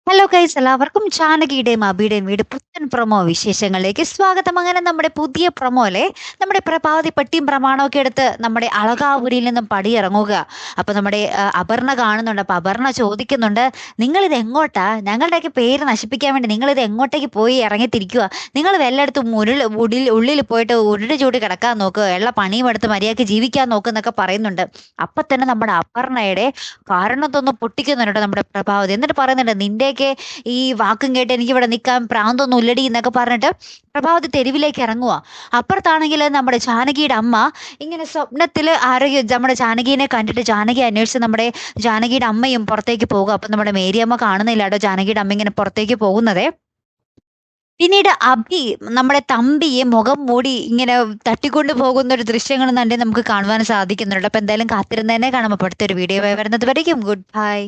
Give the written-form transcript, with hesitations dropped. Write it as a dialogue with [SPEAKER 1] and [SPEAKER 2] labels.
[SPEAKER 1] Hello guys, എല്ലാവർക്കും ജാനകിയുടെയും അബിയുടെയും വീട് പുത്തൻ പ്രൊമോ വിശേഷങ്ങളിലേക്ക് സ്വാഗതം. അങ്ങനെ നമ്മുടെ പുതിയ പ്രൊമോയിലെ നമ്മുടെ പ്രഭാതി പട്ടിയും പ്രമാണമൊക്കെ എടുത്ത് നമ്മുടെ അളകാപുരിയിൽ നിന്നും പടിയിറങ്ങുക. അപ്പൊ നമ്മുടെ അപർണ കാണുന്നുണ്ട്. അപ്പൊ അപർണ ചോദിക്കുന്നുണ്ട്, നിങ്ങൾ ഇത് എങ്ങോട്ടാ? ഞങ്ങളുടെയൊക്കെ പേര് നശിപ്പിക്കാൻ വേണ്ടി നിങ്ങൾ ഇത് എങ്ങോട്ടേക്ക് പോയി ഇറങ്ങിത്തിരിക്കുക? നിങ്ങൾ വല്ലയിടത്തും ഉള്ളിൽ പോയിട്ട് ഉരുട് ചൂടി കിടക്കാൻ നോക്കുക, എല്ലാ പണിയും എടുത്ത് മര്യാദയ്ക്ക് ജീവിക്കാൻ നോക്കുന്നൊക്കെ പറയുന്നുണ്ട്. അപ്പൊ തന്നെ നമ്മുടെ അപർണയുടെ കാരണത്തൊന്ന് പൊട്ടിക്കുന്നുണ്ട് നമ്മുടെ പ്രഭാവതി. എന്നിട്ട് പറയുന്നുണ്ട്, നിന്റെയൊക്കെ ഈ വാക്കും കേട്ട് എനിക്ക് ഇവിടെ നിൽക്കാൻ പ്രാന്തൊന്നും ഇല്ലടി എന്നൊക്കെ പറഞ്ഞിട്ട് പ്രഭാവതി തെരുവിലേക്ക് ഇറങ്ങുക. അപ്പുറത്താണെങ്കിൽ നമ്മുടെ ജാനകിയുടെ അമ്മ ഇങ്ങനെ സ്വപ്നത്തിൽ ആരോഗ്യം നമ്മുടെ ജാനകീനെ കണ്ടിട്ട് ജാനകി അന്വേഷിച്ച് നമ്മുടെ ജാനകിയുടെ അമ്മയും പുറത്തേക്ക് പോകുക. അപ്പൊ നമ്മുടെ മേരിയമ്മ കാണുന്നില്ല കേട്ടോ ജാനകിയുടെ അമ്മ ഇങ്ങനെ പുറത്തേക്ക് പോകുന്നതേ. പിന്നീട് അഭി നമ്മുടെ തമ്പിയെ മുഖം മൂടി ഇങ്ങനെ തട്ടിക്കൊണ്ട് പോകുന്ന ഒരു ദൃശ്യങ്ങൾ തന്നെ നമുക്ക് കാണുവാൻ സാധിക്കുന്നുണ്ട്. അപ്പൊ എന്തായാലും കാത്തിരുന്നതന്നെ കാണാം. അപ്പൊ അടുത്തൊരു വീഡിയോ വരുന്നത് വരയ്ക്കും ഗുഡ് ബൈ.